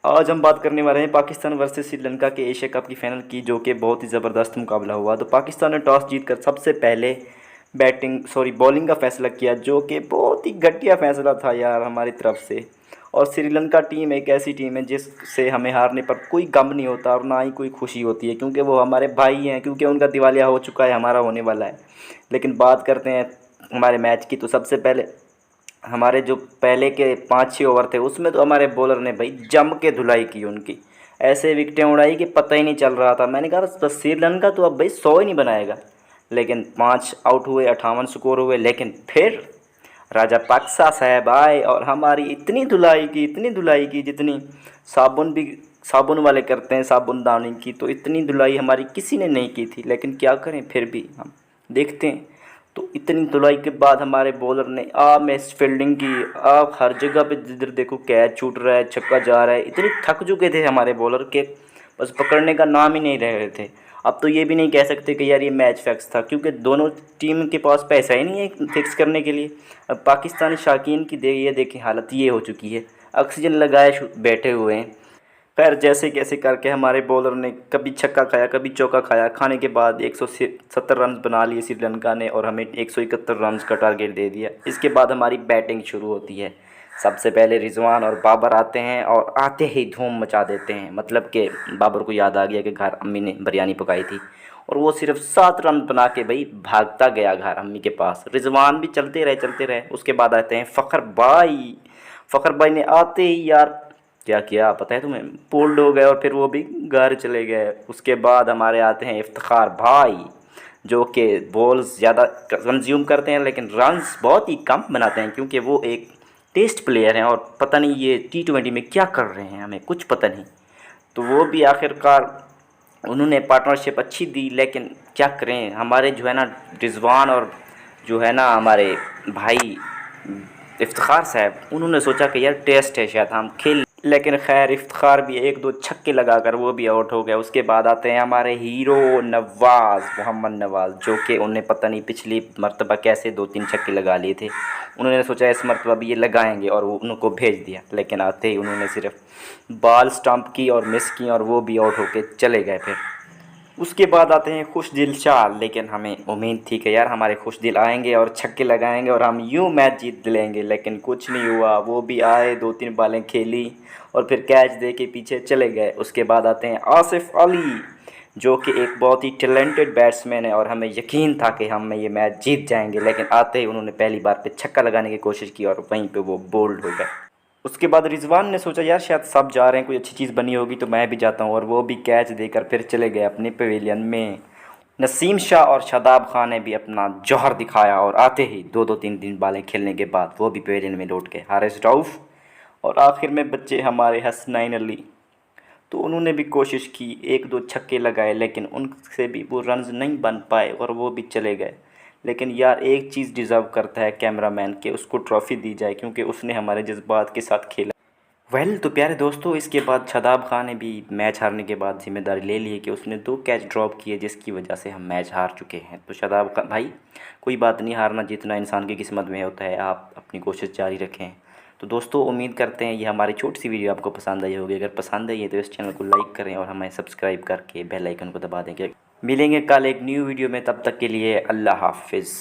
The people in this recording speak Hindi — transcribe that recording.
आज हम बात करने वाले हैं पाकिस्तान वर्सेस श्रीलंका के एशिया कप की फाइनल की, जो कि बहुत ही ज़बरदस्त मुकाबला हुआ। तो पाकिस्तान ने टॉस जीतकर सबसे पहले बॉलिंग का फैसला किया, जो कि बहुत ही घटिया फैसला था यार हमारी तरफ से। और श्रीलंका टीम एक ऐसी टीम है जिससे हमें हारने पर कोई गम नहीं होता और ना ही कोई खुशी होती है, क्योंकि वो हमारे भाई हैं, क्योंकि उनका दिवालिया हो चुका है, हमारा होने वाला है। लेकिन बात करते हैं हमारे मैच की, तो सबसे पहले हमारे जो पहले के 5-6 ओवर थे उसमें तो हमारे बॉलर ने भाई जम के धुलाई की उनकी। ऐसे विकेटें उड़ाई कि पता ही नहीं चल रहा था। मैंने कहा बस श्रीलंका तो अब भाई 100 ही नहीं बनाएगा। लेकिन 5 आउट हुए, 58 स्कोर हुए। लेकिन फिर राजापक्सा साहब आए और हमारी इतनी धुलाई की जितनी साबुन भी साबुन वाले करते हैं, साबुनदानी की, तो इतनी धुलाई हमारी किसी ने नहीं की थी। लेकिन क्या करें, फिर भी हम देखते हैं। तो इतनी धुलाई के बाद हमारे बॉलर ने मैच फील्डिंग की, हर जगह पे जिधर देखो कैच छूट रहा है, छक्का जा रहा है। इतनी थक चुके थे हमारे बॉलर के, बस पकड़ने का नाम ही नहीं रह रहे थे। अब तो ये भी नहीं कह सकते कि यार ये मैच फिक्स था, क्योंकि दोनों टीम के पास पैसा ही नहीं है फिक्स करने के लिए। अब पाकिस्तानी शाकीन की ये देखें हालत ये हो चुकी है, ऑक्सीजन लगाए बैठे हुए हैं। खैर जैसे कैसे करके हमारे बॉलर ने कभी छक्का खाया, कभी चौका खाया। खाने के बाद 170 रन बना लिए श्रीलंका ने और हमें 171 रन का टारगेट दे दिया। इसके बाद हमारी बैटिंग शुरू होती है। सबसे पहले रिजवान और बाबर आते हैं और आते ही धूम मचा देते हैं। मतलब कि बाबर को याद आ गया कि घर अम्मी ने बिरयानी पकाई थी, और वो सिर्फ 7 रन बना के भाई भागता गया घर अम्मी के पास। रिजवान भी चलते रहे। उसके बाद आते हैं फ़खर भाई ने आते ही यार क्या किया पता है तुम्हें, बोल्ड हो गए और फिर वो भी घर चले गए। उसके बाद हमारे आते हैं इफ्तिखार भाई, जो कि बॉल्स ज़्यादा कंज्यूम करते हैं लेकिन रन्स बहुत ही कम बनाते हैं, क्योंकि वो एक टेस्ट प्लेयर हैं और पता नहीं ये T20 में क्या कर रहे हैं, हमें कुछ पता नहीं। तो वो भी आखिरकार उन्होंने पार्टनरशिप अच्छी दी। लेकिन क्या करें, हमारे जो है ना रिजवान और जो है ना हमारे भाई इफ्तिखार साहब, उन्होंने सोचा कि यार टेस्ट है शायद हम खेल। लेकिन खैर इफ्तिखार भी 1-2 छक्के लगाकर वो भी आउट हो गया। उसके बाद आते हैं हमारे हीरो मोहम्मद नवाज़, जो कि उन्हें पता नहीं पिछली मरतबा कैसे 2-3 छक्के लगा लिए थे। उन्होंने सोचा इस मरतबा भी ये लगाएंगे और वो उनको भेज दिया। लेकिन आते ही उन्होंने सिर्फ बॉल स्टंप की और मिस की और वो भी आउट होके चले गए। फिर उसके बाद आते हैं खुशदिल चाल। लेकिन हमें उम्मीद थी कि यार हमारे खुशदिल आएंगे और छक्के लगाएंगे और हम यूं मैच जीत लेंगे। लेकिन कुछ नहीं हुआ। वो भी आए, 2-3 बॉलें खेली और फिर कैच दे के पीछे चले गए। उसके बाद आते हैं आसिफ अली, जो कि एक बहुत ही टैलेंटेड बैट्समैन है और हमें यकीन था कि हम ये मैच जीत जाएंगे। लेकिन आते ही उन्होंने पहली बार पे छक्का लगाने की कोशिश की और वहीं पे वो बोल्ड हो गए। उसके बाद रिजवान ने सोचा यार शायद सब जा रहे हैं, कोई अच्छी चीज़ बनी होगी तो मैं भी जाता हूँ, और वो भी कैच देकर फिर चले गए अपने पवेलियन में। नसीम शाह और शादाब खान ने भी अपना जौहर दिखाया और आते ही 2-2 3 बालें खेलने के बाद वो भी पवेलियन में लौट गए। हारिस रऊफ़ और आखिर में बच्चे हमारे हसनैन अली, तो उन्होंने भी कोशिश की, 1-2 छक्के लगाए, लेकिन उनसे भी वो रन्स नहीं बन पाए और वो भी चले गए। लेकिन यार एक चीज़ डिज़र्व करता है कैमरामैन के, उसको ट्रॉफ़ी दी जाए, क्योंकि उसने हमारे जज्बात के साथ खेला। तो प्यारे दोस्तों, इसके बाद शादाब खान ने भी मैच हारने के बाद जिम्मेदारी ले ली है कि उसने 2 कैच ड्रॉप किए, जिसकी वजह से हम मैच हार चुके हैं। तो शादाब खान भाई, कोई बात नहीं, हारना जीतना इंसान की किस्मत में होता है, आप अपनी कोशिश जारी रखें। तो दोस्तों उम्मीद करते हैं ये हमारी छोटी सी वीडियो आपको पसंद आई होगी। अगर पसंद आई है तो इस चैनल को लाइक करें और हमें सब्सक्राइब करके बेल आइकन को दबा दें। मिलेंगे कल एक न्यू वीडियो में, तब तक के लिए अल्लाह हाफिज़।